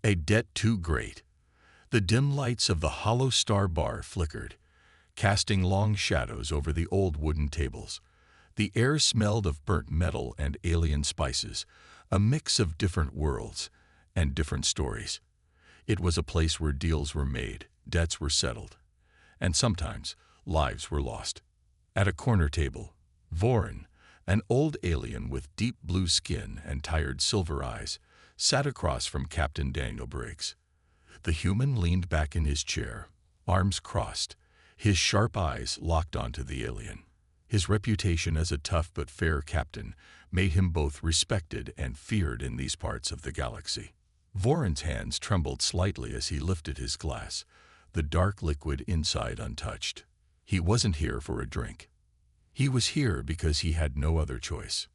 A debt too great. The dim lights of the hollow star bar flickered, casting long shadows over the old wooden tables. The air smelled of burnt metal and alien spices, a mix of different worlds and different stories. It was a place where deals were made, debts were settled, and sometimes lives were lost. At a corner table, Vorin, an old alien with deep blue skin and tired silver eyes, sat across from Captain Daniel Briggs. The human leaned back in his chair, arms crossed, his sharp eyes locked onto the alien. His reputation as a tough but fair captain made him both respected and feared in these parts of the galaxy. Vorin's hands trembled slightly as he lifted his glass, the dark liquid inside untouched. He wasn't here for a drink. He was here because he had no other choice.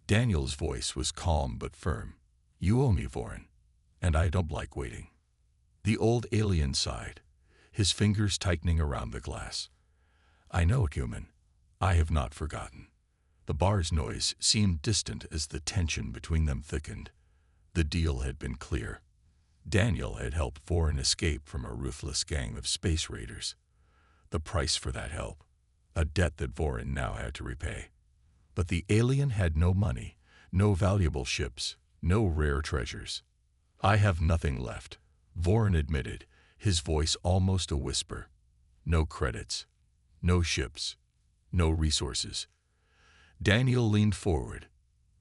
Daniel's voice was calm but firm. "You owe me, Vorin, and I don't like waiting." The old alien sighed, his fingers tightening around the glass. "I know it, human. I have not forgotten." The bar's noise seemed distant as the tension between them thickened. The deal had been clear. Daniel had helped Vorin escape from a ruthless gang of space raiders. The price for that help, a debt that Vorin now had to repay. But the alien had no money, no valuable ships, no rare treasures. "I have nothing left," Vorin admitted, his voice almost a whisper. "No credits, no ships, no resources." Daniel leaned forward.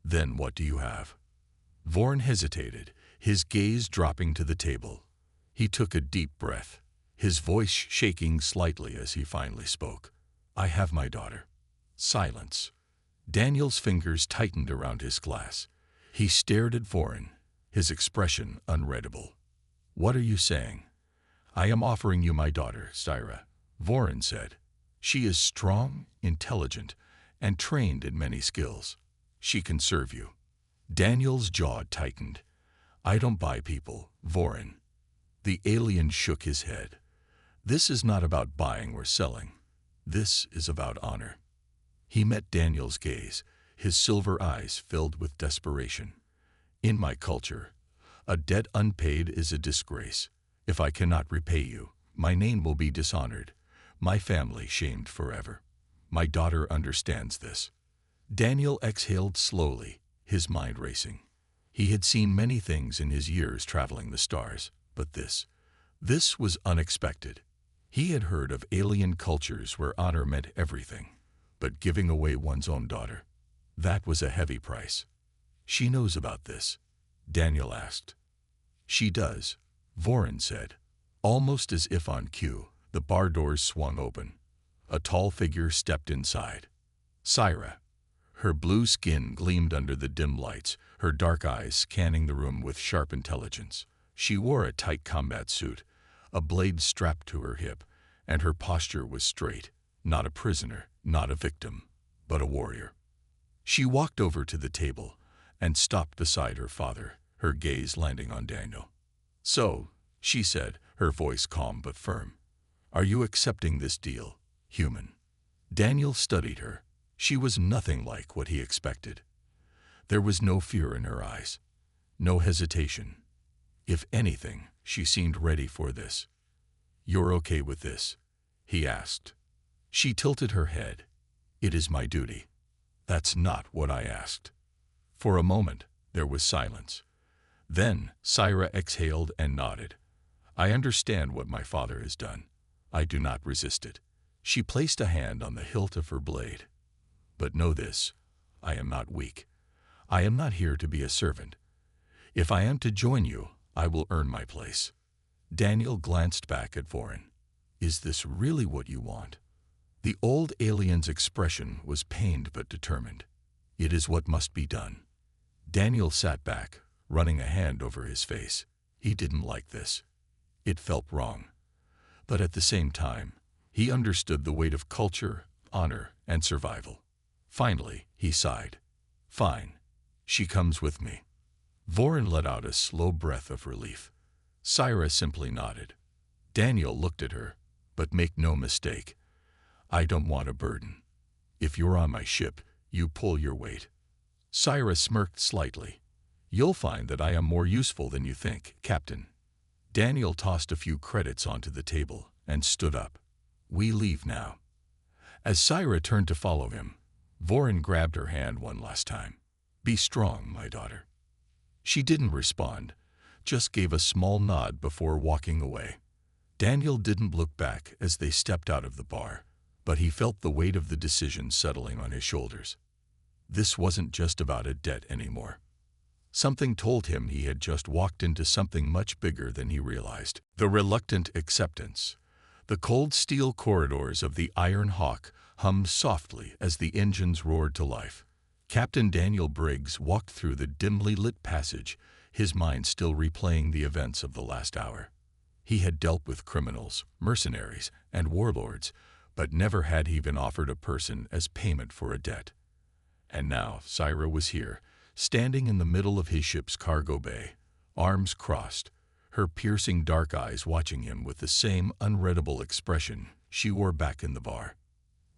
"Then what do you have?" Vorin hesitated, his gaze dropping to the table. He took a deep breath, his voice shaking slightly as he finally spoke. "I have my daughter." Silence. Daniel's fingers tightened around his glass. He stared at Vorin, his expression unreadable. "What are you saying?" "I am offering you my daughter, Syra," Vorin said. "She is strong, intelligent, and trained in many skills. She can serve you." Daniel's jaw tightened. "I don't buy people, Vorin." The alien shook his head. "This is not about buying or selling. This is about honor." He met Daniel's gaze, his silver eyes filled with desperation. "In my culture, a debt unpaid is a disgrace. If I cannot repay you, my name will be dishonored, my family shamed forever. My daughter understands this." Daniel exhaled slowly, his mind racing. He had seen many things in his years traveling the stars, but this was unexpected. He had heard of alien cultures where honor meant everything, but giving away one's own daughter, that was a heavy price. "She knows about this?" Daniel asked. "She does," Vorin said. Almost as if on cue, the bar doors swung open. A tall figure stepped inside. Syra. Her blue skin gleamed under the dim lights, her dark eyes scanning the room with sharp intelligence. She wore a tight combat suit, a blade strapped to her hip, and her posture was straight, not a prisoner, not a victim, but a warrior. She walked over to the table and stopped beside her father, her gaze landing on Daniel. "So," she said, her voice calm but firm, "are you accepting this deal, human?" Daniel studied her. She was nothing like what he expected. There was no fear in her eyes, no hesitation. If anything, she seemed ready for this. "You're okay with this?" he asked. She tilted her head. "It is my duty." "That's not what I asked." For a moment, there was silence. Then Syra exhaled and nodded. "I understand what my father has done. I do not resist it." She placed a hand on the hilt of her blade. "But know this, I am not weak. I am not here to be a servant. If I am to join you, I will earn my place." Daniel glanced back at Vorin. "Is this really what you want?" The old alien's expression was pained but determined. "It is what must be done." Daniel sat back, running a hand over his face. He didn't like this. It felt wrong. But at the same time, he understood the weight of culture, honor, and survival. Finally, he sighed. "Fine. She comes with me." Vorin let out a slow breath of relief. Syra simply nodded. Daniel looked at her, but make no mistake. "I don't want a burden. If you're on my ship, you pull your weight." Syra smirked slightly. "You'll find that I am more useful than you think, Captain," Daniel tossed a few credits onto the table and stood up. "We leave now." As Syra turned to follow him, Vorin grabbed her hand one last time. "Be strong, my daughter." She didn't respond, just gave a small nod before walking away. Daniel didn't look back as they stepped out of the bar, but he felt the weight of the decision settling on his shoulders. This wasn't just about a debt anymore. Something told him he had just walked into something much bigger than he realized. The reluctant acceptance. The cold steel corridors of the Iron Hawk hummed softly as the engines roared to life. Captain Daniel Briggs walked through the dimly lit passage, his mind still replaying the events of the last hour. He had dealt with criminals, mercenaries, and warlords, but never had he been offered a person as payment for a debt. And now Syra was here, standing in the middle of his ship's cargo bay, arms crossed, her piercing dark eyes watching him with the same unreadable expression she wore back in the bar.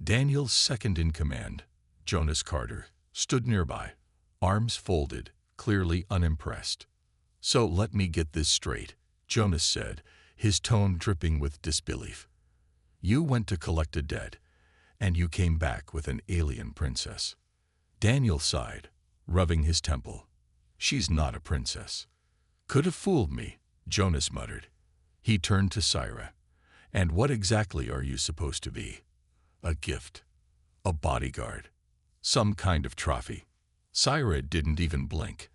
Daniel's second-in-command, Jonas Carter, stood nearby, arms folded, clearly unimpressed. "So let me get this straight," Jonas said, his tone dripping with disbelief. "You went to collect a debt, and you came back with an alien princess." Daniel sighed, rubbing his temple. "She's not a princess." "Could have fooled me," Jonas muttered. He turned to Syra. "And what exactly are you supposed to be? A gift? A bodyguard? Some kind of trophy?" Syra didn't even blink.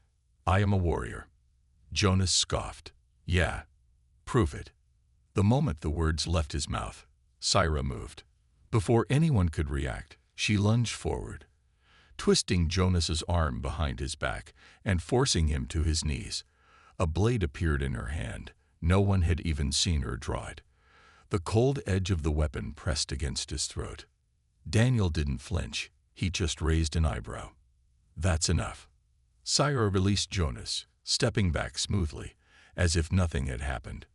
"I am a warrior." Jonas scoffed. "Yeah. Prove it." The moment the words left his mouth, Syra moved. Before anyone could react, she lunged forward, twisting Jonas's arm behind his back and forcing him to his knees. A blade appeared in her hand. No one had even seen her draw it. The cold edge of the weapon pressed against his throat. Daniel didn't flinch. He just raised an eyebrow. "That's enough." Syra released Jonas, stepping back smoothly, as if nothing had happened.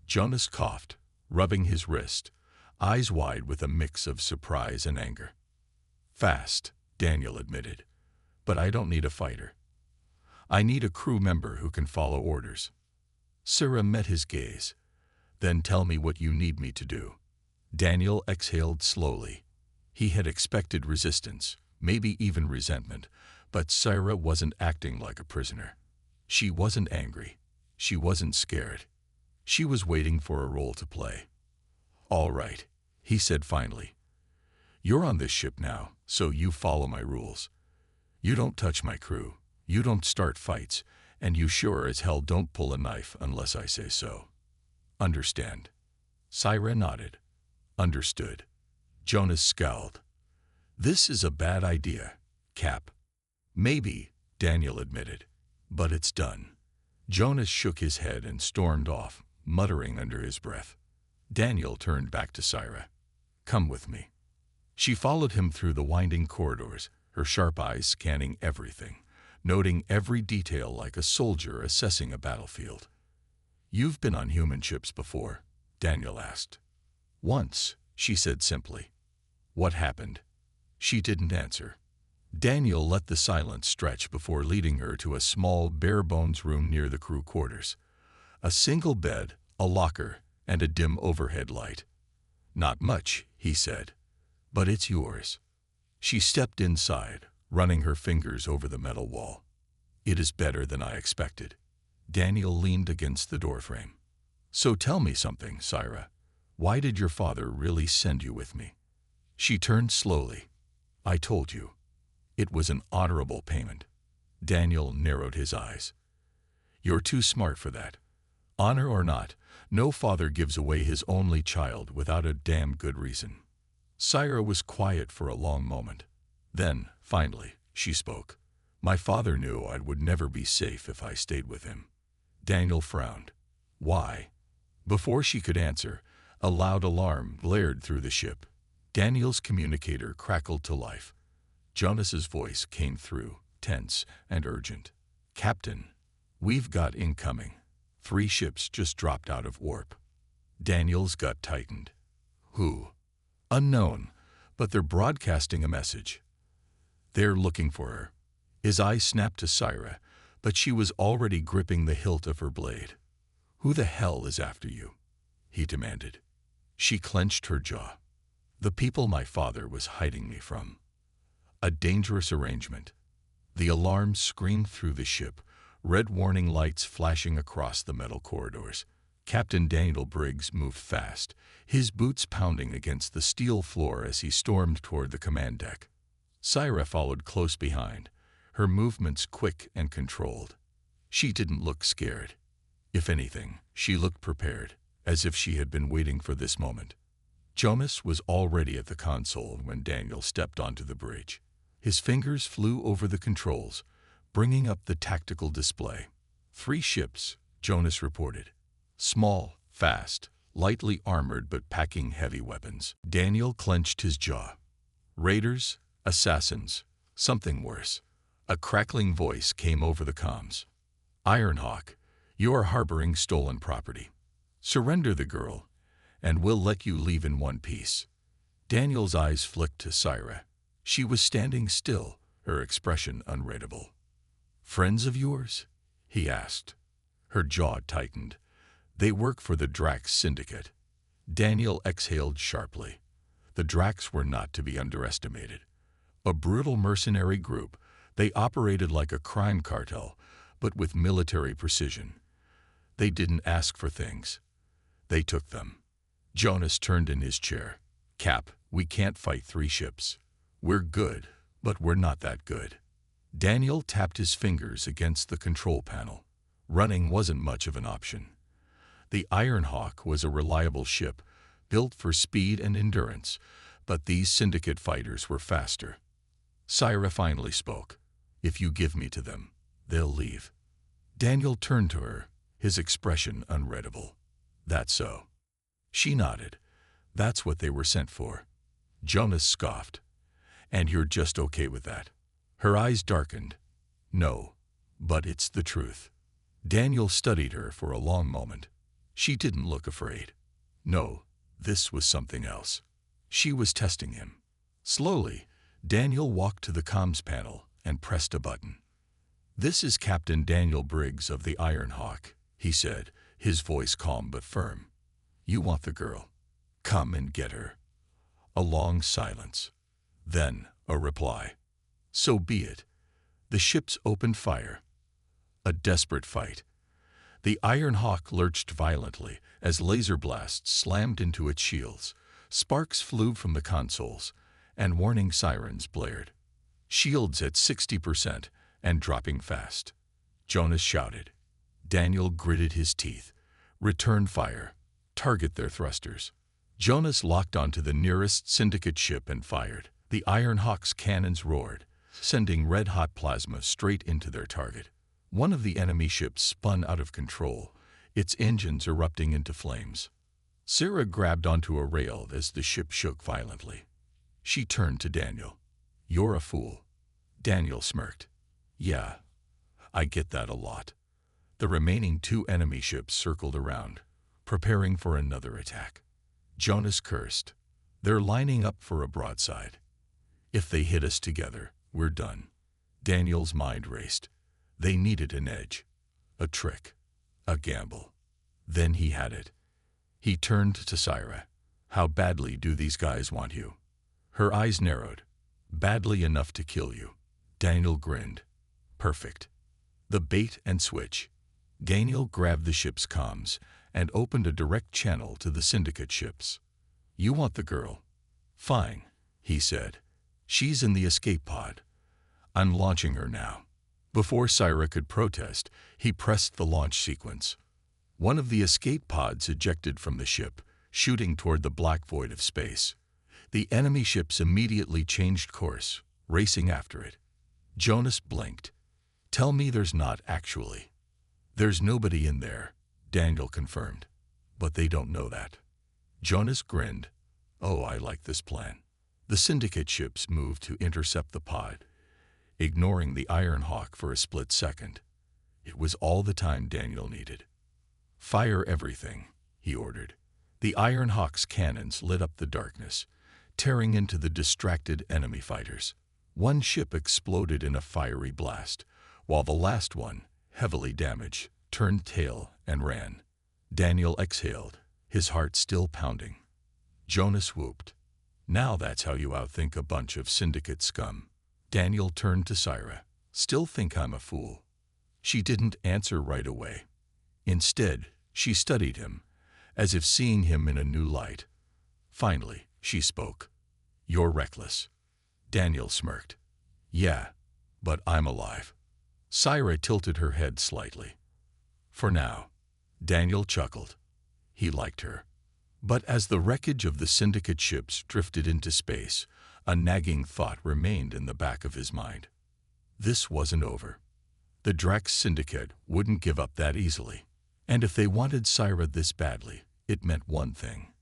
Jonas coughed, rubbing his wrist, eyes wide with a mix of surprise and anger. "Fast," Daniel admitted. "But I don't need a fighter. I need a crew member who can follow orders." Syra met his gaze. "Then tell me what you need me to do." Daniel exhaled slowly. He had expected resistance, maybe even resentment, but Syra wasn't acting like a prisoner. She wasn't angry. She wasn't scared. She was waiting for a role to play. "All right," he said finally. "You're on this ship now, so you follow my rules. You don't touch my crew, you don't start fights, and you sure as hell don't pull a knife unless I say so. Understand?" Syra nodded. "Understood." Jonas scowled. "This is a bad idea, Cap." "Maybe," Daniel admitted, "but it's done." Jonas shook his head and stormed off, muttering under his breath. Daniel turned back to Syra. "Come with me." She followed him through the winding corridors, her sharp eyes scanning everything, noting every detail like a soldier assessing a battlefield. "You've been on human ships before?" Daniel asked. "Once," she said simply. "What happened?" She didn't answer. Daniel let the silence stretch before leading her to a small, bare-bones room near the crew quarters. A single bed, a locker, and a dim overhead light. "Not much," he said, "but it's yours." She stepped inside, running her fingers over the metal wall. "It is better than I expected." Daniel leaned against the doorframe. "So tell me something, Syra. Why did your father really send you with me?" She turned slowly. "I told you. It was an honorable payment." Daniel narrowed his eyes. "You're too smart for that. Honor or not, no father gives away his only child without a damn good reason." Syra was quiet for a long moment. Then, finally, she spoke. "My father knew I would never be safe if I stayed with him." Daniel frowned. "Why?" Before she could answer, a loud alarm blared through the ship. Daniel's communicator crackled to life. Jonas's voice came through, tense and urgent. "Captain, we've got incoming. 3 ships just dropped out of warp." Daniel's gut tightened. "Who?" "Unknown, but they're broadcasting a message. They're looking for her." His eyes snapped to Syra, but she was already gripping the hilt of her blade. "Who the hell is after you?" he demanded. She clenched her jaw. "The people my father was hiding me from." A dangerous arrangement. The alarm screamed through the ship, red warning lights flashing across the metal corridors. Captain Daniel Briggs moved fast, his boots pounding against the steel floor as he stormed toward the command deck. Syra followed close behind, her movements quick and controlled. She didn't look scared. If anything, she looked prepared, as if she had been waiting for this moment. Jonas was already at the console when Daniel stepped onto the bridge. His fingers flew over the controls, bringing up the tactical display. 3 ships, Jonas reported. Small, fast, lightly armored but packing heavy weapons. Daniel clenched his jaw. Raiders, assassins, something worse. A crackling voice came over the comms. "Ironhawk, you are harboring stolen property. Surrender the girl, and we'll let you leave in one piece." Daniel's eyes flicked to Syra. She was standing still, her expression unreadable. "Friends of yours?" he asked. Her jaw tightened. "They work for the Drax Syndicate." Daniel exhaled sharply. The Drax were not to be underestimated. A brutal mercenary group, they operated like a crime cartel, but with military precision. They didn't ask for things. They took them. Jonas turned in his chair. "Cap, we can't fight 3 ships. We're good, but we're not that good." Daniel tapped his fingers against the control panel. Running wasn't much of an option. The Ironhawk was a reliable ship, built for speed and endurance, but these Syndicate fighters were faster. Syra finally spoke. "If you give me to them, they'll leave." Daniel turned to her, his expression unreadable. "That's so." She nodded. "That's what they were sent for." Jonas scoffed. "And you're just okay with that?" Her eyes darkened. "No, but it's the truth." Daniel studied her for a long moment. She didn't look afraid. No, this was something else. She was testing him. Slowly, Daniel walked to the comms panel and pressed a button. "This is Captain Daniel Briggs of the Ironhawk," he said, his voice calm but firm. "You want the girl. Come and get her." A long silence. Then a reply. "So be it." The ships opened fire. A desperate fight. The Ironhawk lurched violently as laser blasts slammed into its shields. Sparks flew from the consoles, and warning sirens blared. Shields at 60% and dropping fast. Jonas shouted. Daniel gritted his teeth. "Return fire. Target their thrusters." Jonas locked onto the nearest Syndicate ship and fired. The Ironhawk's cannons roared, sending red-hot plasma straight into their target. One of the enemy ships spun out of control, its engines erupting into flames. Sarah grabbed onto a rail as the ship shook violently. She turned to Daniel. "You're a fool." Daniel smirked. "Yeah, I get that a lot." The remaining 2 enemy ships circled around, preparing for another attack. Jonas cursed. "They're lining up for a broadside. If they hit us together, we're done." Daniel's mind raced. They needed an edge, a trick, a gamble. Then he had it. He turned to Syra. "How badly do these guys want you?" Her eyes narrowed. "Badly enough to kill you." Daniel grinned. "Perfect." The bait and switch. Daniel grabbed the ship's comms and opened a direct channel to the Syndicate ships. "You want the girl?" "Fine," he said. "She's in the escape pod. I'm launching her now." Before Syra could protest, he pressed the launch sequence. One of the escape pods ejected from the ship, shooting toward the black void of space. The enemy ships immediately changed course, racing after it. Jonas blinked. "Tell me there's not actually." "There's nobody in there," Daniel confirmed. "But they don't know that." Jonas grinned. "Oh, I like this plan." The Syndicate ships moved to intercept the pod, ignoring the Ironhawk for a split second. It was all the time Daniel needed. "Fire everything," he ordered. The Ironhawk's cannons lit up the darkness, tearing into the distracted enemy fighters. One ship exploded in a fiery blast, while the last one, heavily damaged, turned tail and ran. Daniel exhaled, his heart still pounding. Jonas whooped. Now that's how you outthink a bunch of syndicate scum. Daniel turned to Syra. Still think I'm a fool? She didn't answer right away. Instead, she studied him, as if seeing him in a new light. Finally, she spoke. You're reckless. Daniel smirked. Yeah, but I'm alive. Syra tilted her head slightly. For now. Daniel chuckled. He liked her. But as the wreckage of the syndicate ships drifted into space, a nagging thought remained in the back of his mind. This wasn't over. The Drax Syndicate wouldn't give up that easily. And if they wanted Syra this badly, it meant one thing.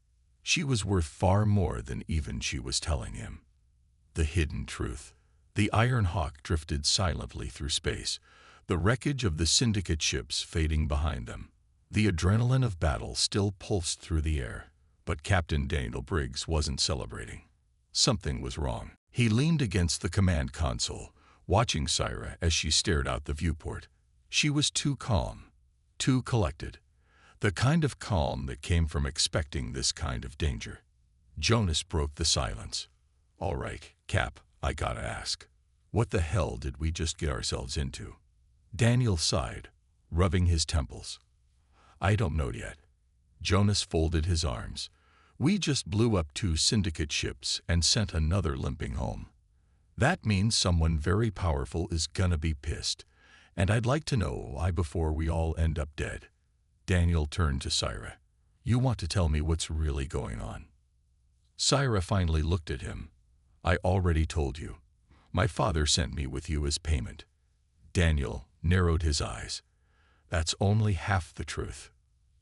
She was worth far more than even she was telling him. The hidden truth. The Iron Hawk drifted silently through space, the wreckage of the syndicate ships fading behind them. The adrenaline of battle still pulsed through the air, but Captain Daniel Briggs wasn't celebrating. Something was wrong. He leaned against the command console, watching Syra as she stared out the viewport. She was too calm, too collected, the kind of calm that came from expecting this kind of danger. Jonas broke the silence. All right, Cap, I gotta ask. What the hell did we just get ourselves into? Daniel sighed, rubbing his temples. I don't know yet. Jonas folded his arms. We just blew up 2 syndicate ships and sent another limping home. That means someone very powerful is gonna be pissed, and I'd like to know why before we all end up dead. Daniel turned to Syra. You want to tell me what's really going on? Syra finally looked at him. I already told you. My father sent me with you as payment. Daniel narrowed his eyes. That's only half the truth.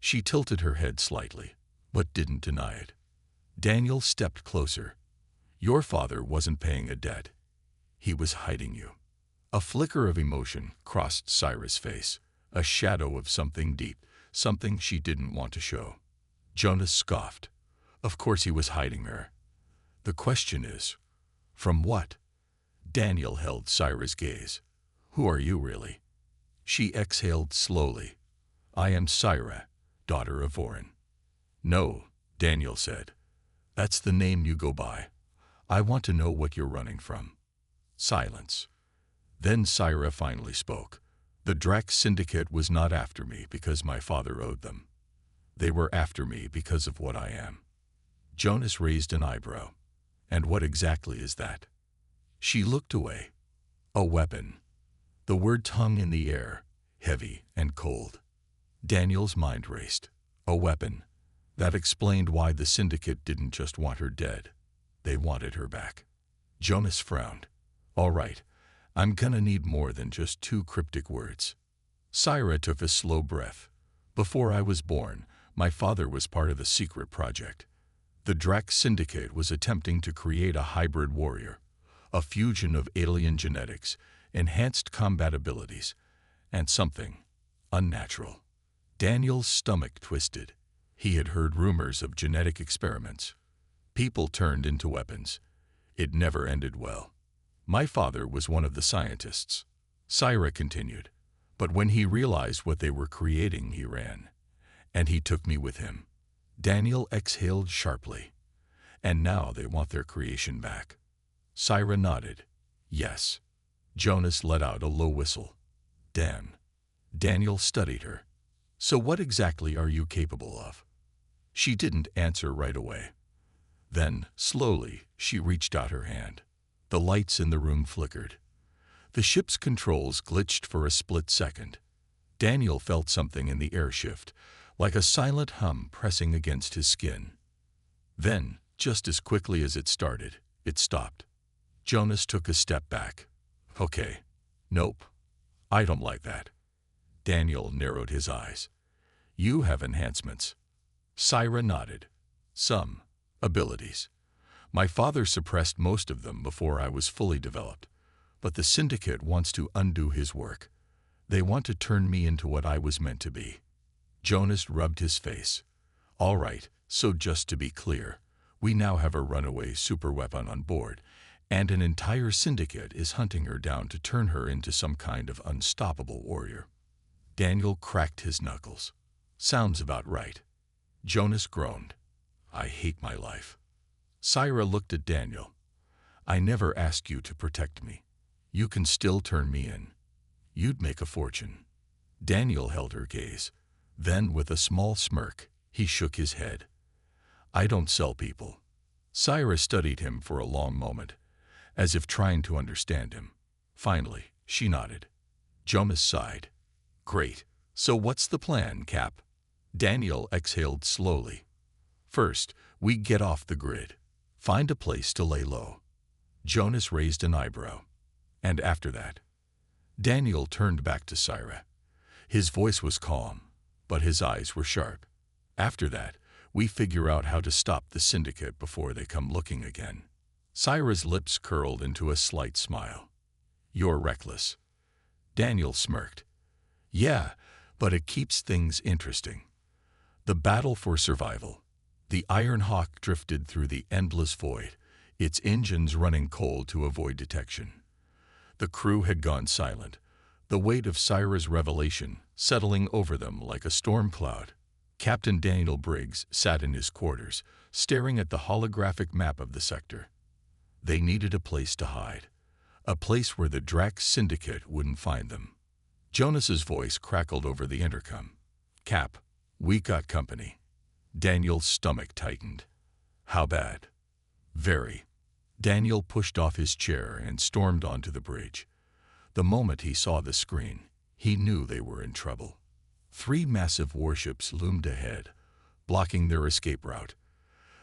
She tilted her head slightly, but didn't deny it. Daniel stepped closer. Your father wasn't paying a debt. He was hiding you. A flicker of emotion crossed Syra's face, a shadow of something deep, something she didn't want to show. Jonas scoffed. Of course he was hiding her. The question is, from what? Daniel held Syra's gaze. Who are you really? She exhaled slowly. I am Syra, daughter of Vorin. No, Daniel said. That's the name you go by. I want to know what you're running from. Silence. Then Syra finally spoke. The Drax Syndicate was not after me because my father owed them. They were after me because of what I am. Jonas raised an eyebrow. And what exactly is that? She looked away. A weapon. The word hung in the air, heavy and cold. Daniel's mind raced. A weapon. That explained why the Syndicate didn't just want her dead. They wanted her back. Jonas frowned. All right, I'm gonna need more than just 2 cryptic words. Syra took a slow breath. Before I was born, my father was part of a secret project. The Drax Syndicate was attempting to create a hybrid warrior, a fusion of alien genetics, enhanced combat abilities, and something unnatural. Daniel's stomach twisted. He had heard rumors of genetic experiments. People turned into weapons. It never ended well. My father was one of the scientists. Syra continued. But when he realized what they were creating, he ran. And he took me with him. Daniel exhaled sharply. And now they want their creation back. Syra nodded. Yes. Jonas let out a low whistle. Damn. Daniel studied her. So what exactly are you capable of? She didn't answer right away. Then, slowly, she reached out her hand. The lights in the room flickered. The ship's controls glitched for a split second. Daniel felt something in the air shift, like a silent hum pressing against his skin. Then, just as quickly as it started, it stopped. Jonas took a step back. Okay. Nope. I don't like that. Daniel narrowed his eyes. You have enhancements. Syra nodded. Some abilities. My father suppressed most of them before I was fully developed. But the Syndicate wants to undo his work. They want to turn me into what I was meant to be. Jonas rubbed his face. All right, so just to be clear, we now have a runaway superweapon on board, and an entire Syndicate is hunting her down to turn her into some kind of unstoppable warrior. Daniel cracked his knuckles. Sounds about right. Jonas groaned. I hate my life. Syra looked at Daniel. I never asked you to protect me. You can still turn me in. You'd make a fortune. Daniel held her gaze. Then, with a small smirk, he shook his head. I don't sell people. Syra studied him for a long moment, as if trying to understand him. Finally, she nodded. Jonas sighed. Great. So what's the plan, Cap? Daniel exhaled slowly. First, we get off the grid. Find a place to lay low. Jonas raised an eyebrow. And after that? Daniel turned back to Syra. His voice was calm, but his eyes were sharp. After that, we figure out how to stop the syndicate before they come looking again. Syra's lips curled into a slight smile. You're reckless. Daniel smirked. Yeah, but it keeps things interesting. The battle for survival. The Iron Hawk drifted through the endless void, its engines running cold to avoid detection. The crew had gone silent, the weight of Syra's revelation settling over them like a storm cloud. Captain Daniel Briggs sat in his quarters, staring at the holographic map of the sector. They needed a place to hide, a place where the Drax Syndicate wouldn't find them. Jonas's voice crackled over the intercom. Cap, we got company. Daniel's stomach tightened. How bad? Very. Daniel pushed off his chair and stormed onto the bridge. The moment he saw the screen, he knew they were in trouble. 3 massive warships loomed ahead, blocking their escape route.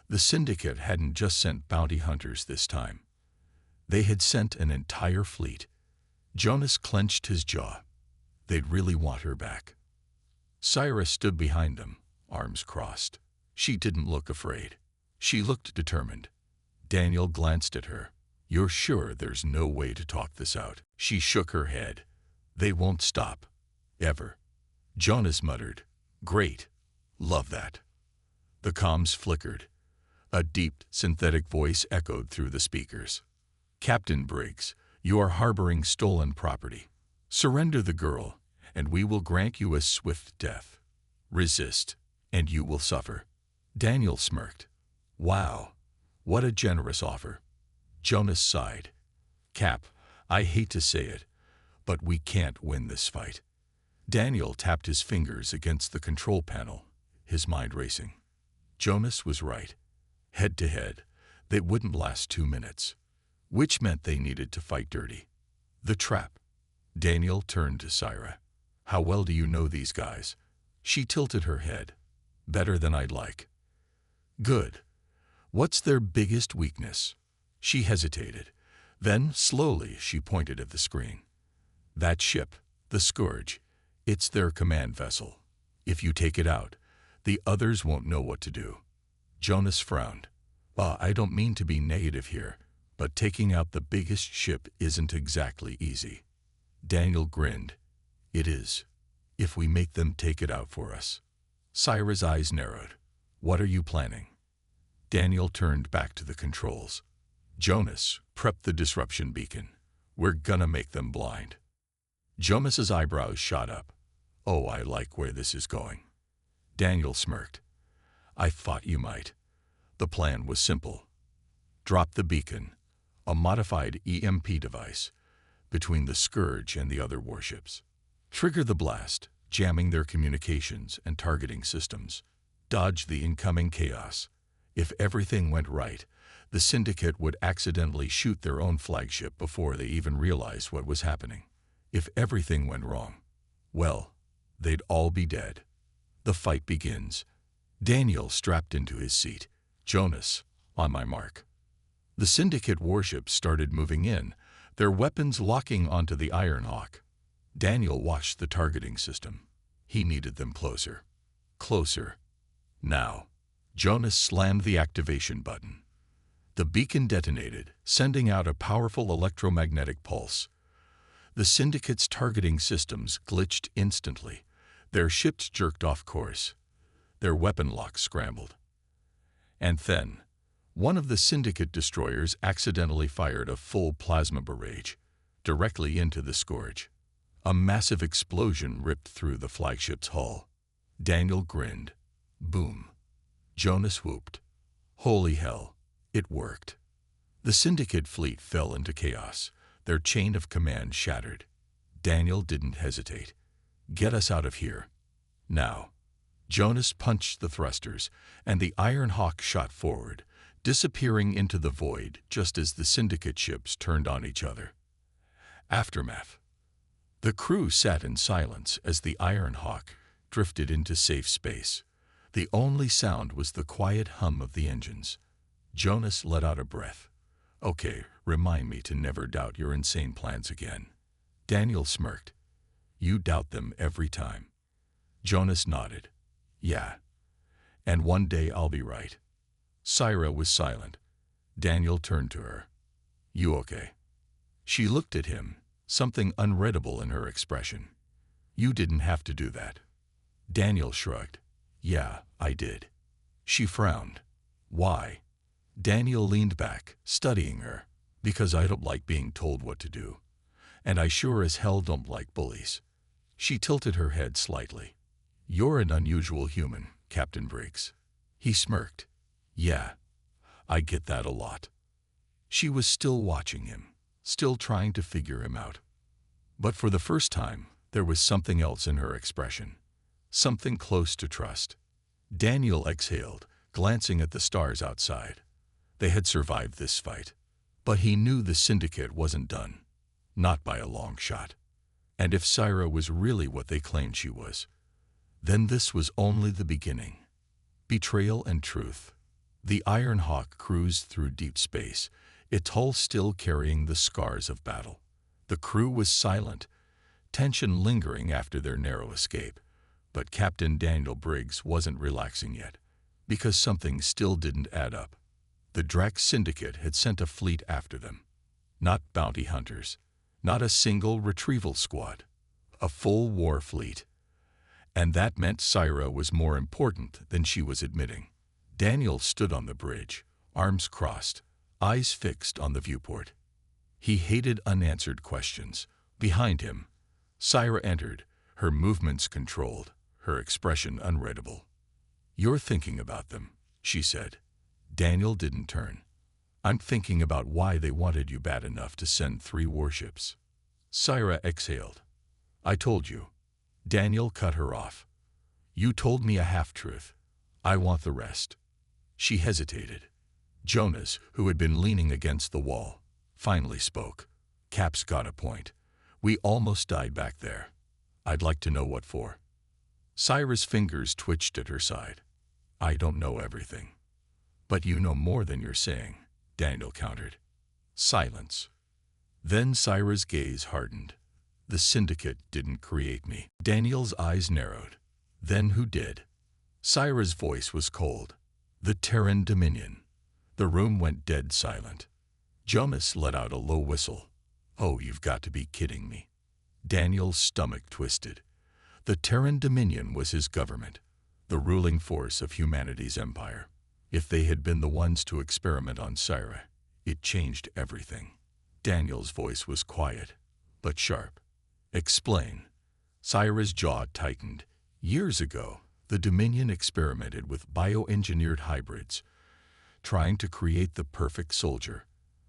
The Syndicate hadn't just sent bounty hunters this time. They had sent an entire fleet. Jonas clenched his jaw. They'd really want her back. Syra stood behind them, arms crossed. She didn't look afraid. She looked determined. Daniel glanced at her. You're sure there's no way to talk this out? She shook her head. They won't stop. Ever. Jonas muttered. Great. Love that. The comms flickered. A deep, synthetic voice echoed through the speakers. Captain Briggs, you are harboring stolen property. Surrender the girl, and we will grant you a swift death. Resist, and you will suffer. Daniel smirked. Wow, what a generous offer. Jonas sighed. Cap, I hate to say it, but we can't win this fight. Daniel tapped his fingers against the control panel, his mind racing. Jonas was right. Head to head, they wouldn't last 2 minutes, which meant they needed to fight dirty. The trap. Daniel turned to Syra. How well do you know these guys? She tilted her head. Better than I'd like. Good. What's their biggest weakness? She hesitated. Then, slowly, she pointed at the screen. That ship, the Scourge, it's their command vessel. If you take it out, the others won't know what to do. Jonas frowned. I don't mean to be negative here, but taking out the biggest ship isn't exactly easy. Daniel grinned. It is, if we make them take it out for us. Syra's eyes narrowed. What are you planning? Daniel turned back to the controls. Jonas, prep the disruption beacon. We're gonna make them blind. Jonas's eyebrows shot up. Oh, I like where this is going. Daniel smirked. I thought you might. The plan was simple. Drop the beacon, a modified EMP device, between the Scourge and the other warships. Trigger the blast, jamming their communications and targeting systems. Dodge the incoming chaos. If everything went right, the Syndicate would accidentally shoot their own flagship before they even realized what was happening. If everything went wrong, well, they'd all be dead. The fight begins. Daniel strapped into his seat. Jonas, on my mark. The Syndicate warships started moving in, their weapons locking onto the Iron Hawk. Daniel watched the targeting system. He needed them closer. Closer. Now. Jonas slammed the activation button. The beacon detonated, sending out a powerful electromagnetic pulse. The Syndicate's targeting systems glitched instantly. Their ships jerked off course. Their weapon locks scrambled. And then, one of the Syndicate destroyers accidentally fired a full plasma barrage directly into the Scourge. A massive explosion ripped through the flagship's hull. Daniel grinned. Boom. Jonas whooped. Holy hell, it worked. The Syndicate fleet fell into chaos. Their chain of command shattered. Daniel didn't hesitate. Get us out of here. Now. Jonas punched the thrusters, and the Iron Hawk shot forward, disappearing into the void just as the Syndicate ships turned on each other. Aftermath. The crew sat in silence as the Iron Hawk drifted into safe space. The only sound was the quiet hum of the engines. Jonas let out a breath. Okay, remind me to never doubt your insane plans again. Daniel smirked. You doubt them every time. Jonas nodded. Yeah. And one day I'll be right. Syra was silent. Daniel turned to her. You okay? She looked at him, something unreadable in her expression. You didn't have to do that. Daniel shrugged. Yeah, I did. She frowned. Why? Daniel leaned back, studying her. Because I don't like being told what to do. And I sure as hell don't like bullies. She tilted her head slightly. You're an unusual human, Captain Briggs. He smirked. Yeah, I get that a lot. She was still watching him, still trying to figure him out. But for the first time, there was something else in her expression. Something close to trust. Daniel exhaled, glancing at the stars outside. They had survived this fight. But he knew the Syndicate wasn't done. Not by a long shot. And if Syra was really what they claimed she was, then this was only the beginning. Betrayal and truth. The Iron Hawk cruised through deep space, its hull still carrying the scars of battle. The crew was silent, tension lingering after their narrow escape. But Captain Daniel Briggs wasn't relaxing yet, because something still didn't add up. The Drax Syndicate had sent a fleet after them. Not bounty hunters, not a single retrieval squad. A full war fleet. And that meant Syra was more important than she was admitting. Daniel stood on the bridge, arms crossed, eyes fixed on the viewport. He hated unanswered questions. Behind him, Syra entered, her movements controlled, her expression unreadable. You're thinking about them, she said. Daniel didn't turn. I'm thinking about why they wanted you bad enough to send 3 warships. Syra exhaled. I told you. Daniel cut her off. You told me a half-truth. I want the rest. She hesitated. Jonas, who had been leaning against the wall, finally spoke. Cap's got a point. We almost died back there. I'd like to know what for. Syra's fingers twitched at her side. I don't know everything. But you know more than you're saying, Daniel countered. Silence. Then Syra's gaze hardened. The Syndicate didn't create me. Daniel's eyes narrowed. Then who did? Syra's voice was cold. The Terran Dominion. The room went dead silent. Jonas let out a low whistle. Oh, you've got to be kidding me. Daniel's stomach twisted. The Terran Dominion was his government, the ruling force of humanity's empire. If they had been the ones to experiment on Syra, it changed everything. Daniel's voice was quiet, but sharp. Explain. Syra's jaw tightened. Years ago, the Dominion experimented with bioengineered hybrids, trying to create the perfect soldier.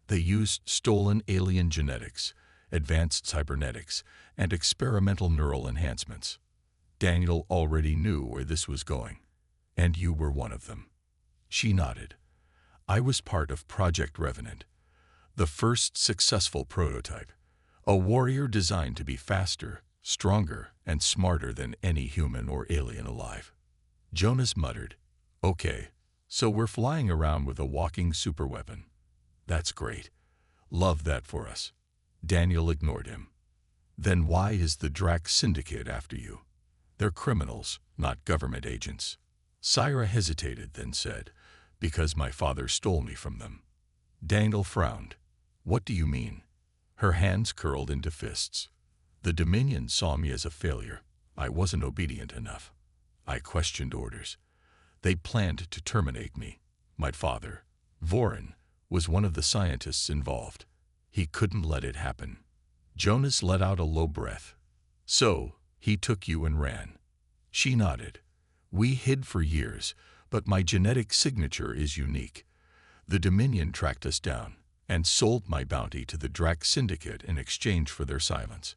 They used stolen alien genetics, advanced cybernetics, and experimental neural enhancements. Daniel already knew where this was going, and you were one of them. She nodded. I was part of Project Revenant, the first successful prototype, a warrior designed to be faster, stronger, and smarter than any human or alien alive. Jonas muttered, Okay, so we're flying around with a walking superweapon. That's great. Love that for us. Daniel ignored him. Then why is the Drax Syndicate after you? They're criminals, not government agents. Syra hesitated, then said, Because my father stole me from them. Daniel frowned. What do you mean? Her hands curled into fists. The Dominion saw me as a failure. I wasn't obedient enough. I questioned orders. They planned to terminate me. My father, Vorin, was one of the scientists involved. He couldn't let it happen. Jonas let out a low breath. So, he took you and ran. She nodded. We hid for years, but my genetic signature is unique. The Dominion tracked us down and sold my bounty to the Drac Syndicate in exchange for their silence.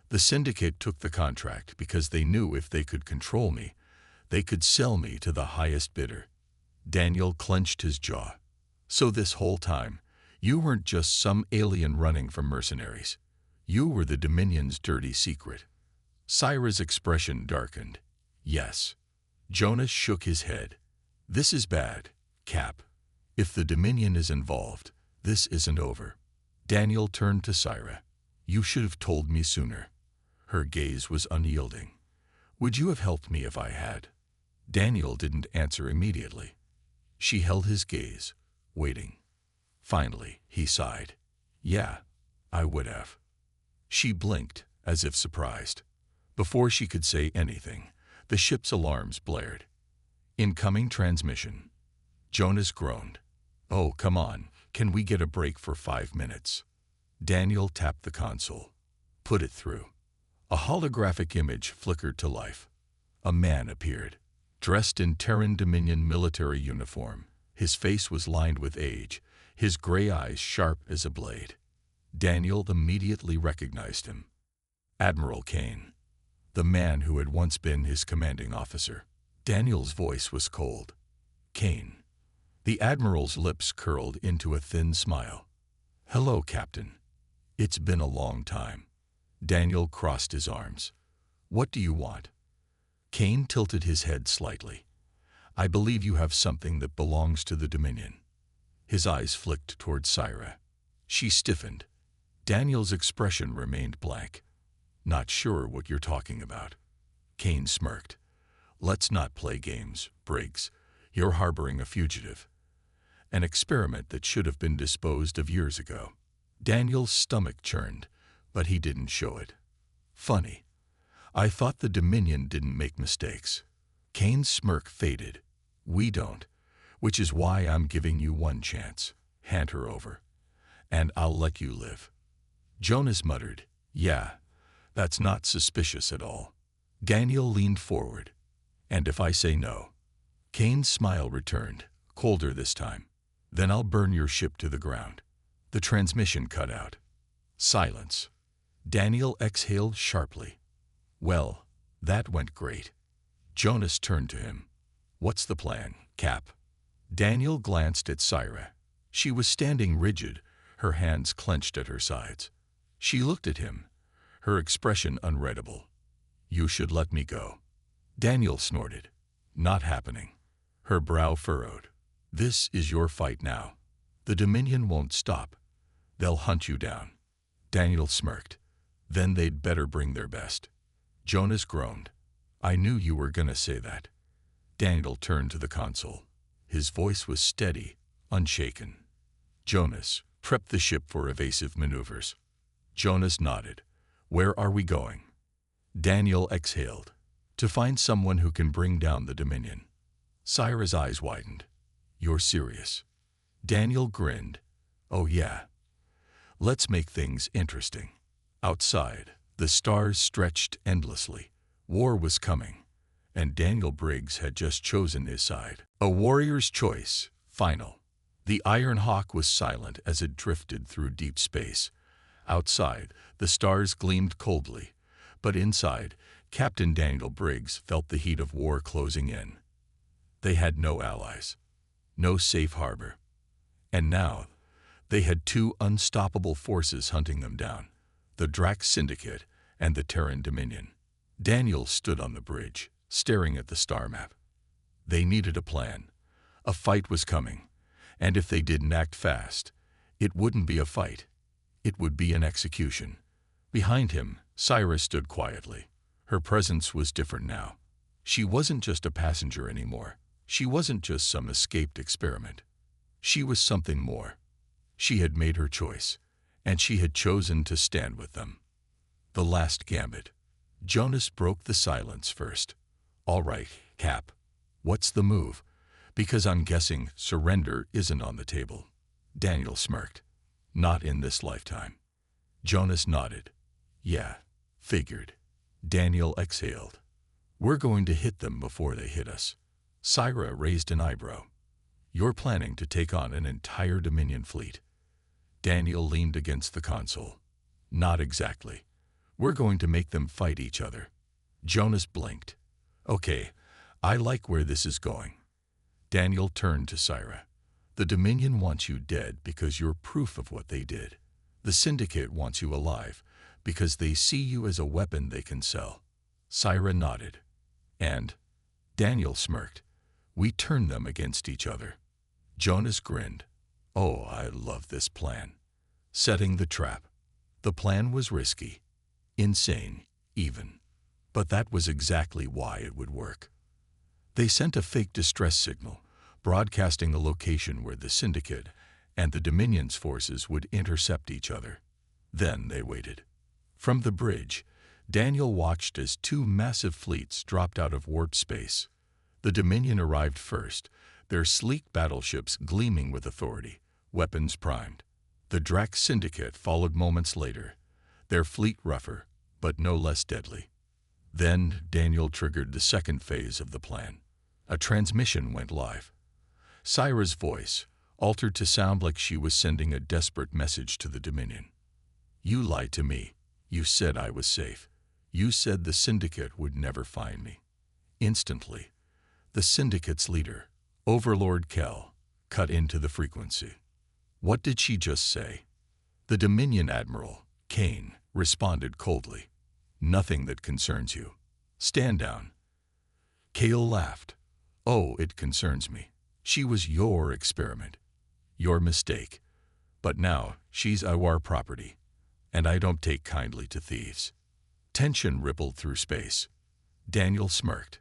The Syndicate took the contract because they knew if they could control me, they could sell me to the highest bidder. Daniel clenched his jaw. So this whole time, you weren't just some alien running from mercenaries. You were the Dominion's dirty secret. Syra's expression darkened. Yes. Jonas shook his head. This is bad, Cap. If the Dominion is involved, this isn't over. Daniel turned to Syra. You should have told me sooner. Her gaze was unyielding. Would you have helped me if I had? Daniel didn't answer immediately. She held his gaze, waiting. Finally, he sighed. Yeah, I would have. She blinked, as if surprised. Before she could say anything, the ship's alarms blared. Incoming transmission. Jonas groaned. Oh, come on, can we get a break for 5 minutes? Daniel tapped the console. Put it through. A holographic image flickered to life. A man appeared, dressed in Terran Dominion military uniform. His face was lined with age, his gray eyes sharp as a blade. Daniel immediately recognized him. Admiral Kane, the man who had once been his commanding officer. Daniel's voice was cold. Kane. The Admiral's lips curled into a thin smile. Hello, Captain. It's been a long time. Daniel crossed his arms. What do you want? Kane tilted his head slightly. I believe you have something that belongs to the Dominion. His eyes flicked toward Syra. She stiffened. Daniel's expression remained blank. Not sure what you're talking about. Kane smirked. Let's not play games, Briggs. You're harboring a fugitive. An experiment that should have been disposed of years ago. Daniel's stomach churned, but he didn't show it. Funny. I thought the Dominion didn't make mistakes. Kane's smirk faded. We don't, which is why I'm giving you one chance. Hand her over, and I'll let you live. Jonas muttered, Yeah, that's not suspicious at all. Daniel leaned forward. And if I say no? Kane's smile returned, colder this time. Then I'll burn your ship to the ground. The transmission cut out. Silence. Daniel exhaled sharply. Well, that went great. Jonas turned to him. What's the plan, Cap? Daniel glanced at Syra. She was standing rigid, her hands clenched at her sides. She looked at him, her expression unreadable. You should let me go. Daniel snorted. Not happening. Her brow furrowed. This is your fight now. The Dominion won't stop. They'll hunt you down. Daniel smirked. Then they'd better bring their best. Jonas groaned. I knew you were gonna say that. Daniel turned to the console. His voice was steady, unshaken. Jonas, prep the ship for evasive maneuvers. Jonas nodded. Where are we going? Daniel exhaled. To find someone who can bring down the Dominion. Syra's eyes widened. You're serious? Daniel grinned. Oh yeah. Let's make things interesting. Outside, the stars stretched endlessly. War was coming, and Daniel Briggs had just chosen his side. A warrior's choice, final. The Iron Hawk was silent as it drifted through deep space. Outside, the stars gleamed coldly, but inside, Captain Daniel Briggs felt the heat of war closing in. They had no allies, no safe harbor. And now, they had two unstoppable forces hunting them down, the Drac Syndicate and the Terran Dominion. Daniel stood on the bridge, staring at the star map. They needed a plan. A fight was coming, and if they didn't act fast, it wouldn't be a fight. It would be an execution. Behind him, Syra stood quietly. Her presence was different now. She wasn't just a passenger anymore. She wasn't just some escaped experiment. She was something more. She had made her choice, and she had chosen to stand with them. The last gambit. Jonas broke the silence first. All right, Cap. What's the move? Because I'm guessing surrender isn't on the table. Daniel smirked. Not in this lifetime. Jonas nodded. Yeah, figured. Daniel exhaled. We're going to hit them before they hit us. Syra raised an eyebrow. You're planning to take on an entire Dominion fleet. Daniel leaned against the console. Not exactly. We're going to make them fight each other. Jonas blinked. Okay, I like where this is going. Daniel turned to Syra. The Dominion wants you dead because you're proof of what they did. The Syndicate wants you alive because they see you as a weapon they can sell. Syra nodded. And? Daniel smirked. We turn them against each other. Jonas grinned. Oh, I love this plan. Setting the trap. The plan was risky. Insane, even. But that was exactly why it would work. They sent a fake distress signal, broadcasting the location where the Syndicate and the Dominion's forces would intercept each other. Then they waited. From the bridge, Daniel watched as two massive fleets dropped out of warp space. The Dominion arrived first, their sleek battleships gleaming with authority, weapons primed. The Drax Syndicate followed moments later, their fleet rougher, but no less deadly. Then Daniel triggered the second phase of the plan. A transmission went live. Syra's voice, altered to sound like she was sending a desperate message to the Dominion. You lied to me. You said I was safe. You said the Syndicate would never find me. Instantly, the Syndicate's leader, Overlord Kell, cut into the frequency. What did she just say? The Dominion Admiral, Kane, responded coldly. Nothing that concerns you. Stand down. Kale laughed. Oh, it concerns me. She was your experiment. Your mistake. But now she's our property, and I don't take kindly to thieves. Tension rippled through space. Daniel smirked.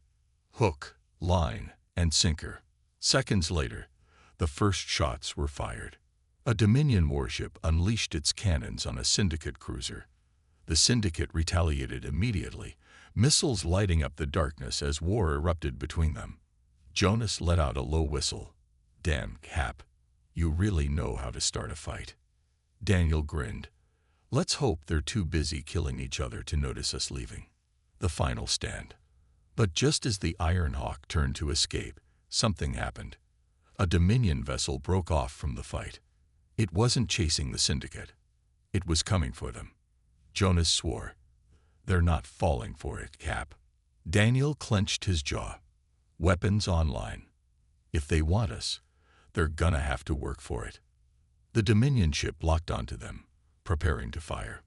Hook, line, and sinker. Seconds later, the first shots were fired. A Dominion warship unleashed its cannons on a Syndicate cruiser. The Syndicate retaliated immediately, missiles lighting up the darkness as war erupted between them. Jonas let out a low whistle. Damn, Cap. You really know how to start a fight. Daniel grinned. Let's hope they're too busy killing each other to notice us leaving. The final stand. But just as the Iron Hawk turned to escape, something happened. A Dominion vessel broke off from the fight. It wasn't chasing the Syndicate. It was coming for them. Jonas swore. They're not falling for it, Cap. Daniel clenched his jaw. Weapons online. If they want us, they're gonna have to work for it. The Dominion ship locked onto them, preparing to fire.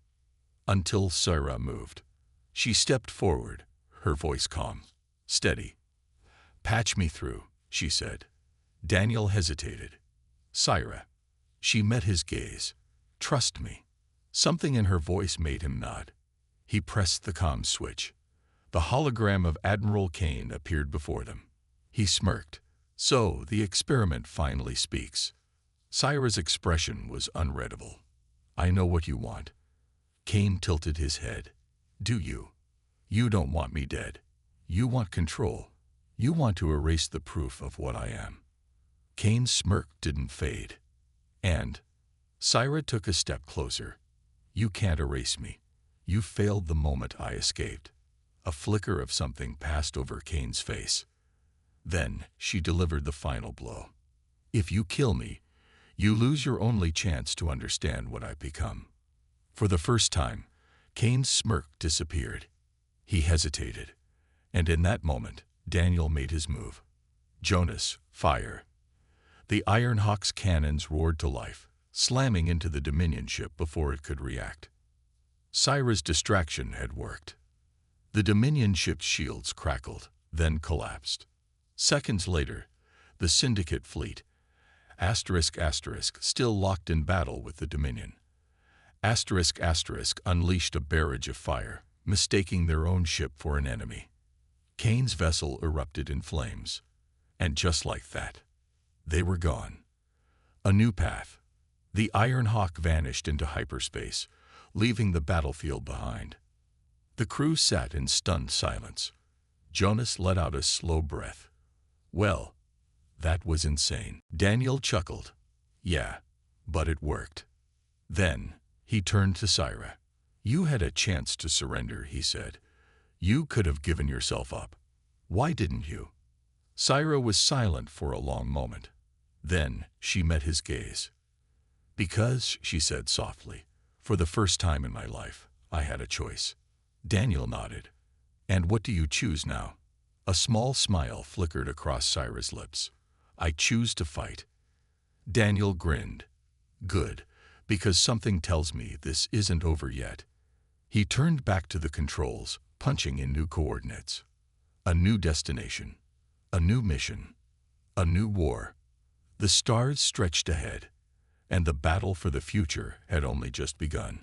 Until Syra moved. She stepped forward, her voice calm. Steady. Patch me through, she said. Daniel hesitated. Syra. She met his gaze. Trust me. Something in her voice made him nod. He pressed the comm switch. The hologram of Admiral Kane appeared before them. He smirked. So, the experiment finally speaks. Syra's expression was unreadable. I know what you want. Kane tilted his head. Do you? You don't want me dead. You want control. You want to erase the proof of what I am. Kane's smirk didn't fade. And Syra took a step closer. You can't erase me. You failed the moment I escaped. A flicker of something passed over Kane's face. Then she delivered the final blow. If you kill me, you lose your only chance to understand what I've become. For the first time, Kane's smirk disappeared. He hesitated, and in that moment, Daniel made his move. Jonas, fire. The Iron Hawk's cannons roared to life, slamming into the Dominion ship before it could react. Syra's distraction had worked. The Dominion ship's shields crackled, then collapsed. Seconds later, the Syndicate fleet, ***, still locked in battle with the Dominion. ***, unleashed a barrage of fire, mistaking their own ship for an enemy. Kane's vessel erupted in flames. And just like that, they were gone. A new path. The Iron Hawk vanished into hyperspace, leaving the battlefield behind. The crew sat in stunned silence. Jonas let out a slow breath. Well, that was insane. Daniel chuckled. Yeah, but it worked. Then, he turned to Syra. You had a chance to surrender, he said. You could have given yourself up. Why didn't you? Syra was silent for a long moment. Then she met his gaze. Because, she said softly, for the first time in my life, I had a choice. Daniel nodded. And what do you choose now? A small smile flickered across Syra's lips. I choose to fight. Daniel grinned. Good, because something tells me this isn't over yet. He turned back to the controls, punching in new coordinates. A new destination. A new mission. A new war. The stars stretched ahead, and the battle for the future had only just begun.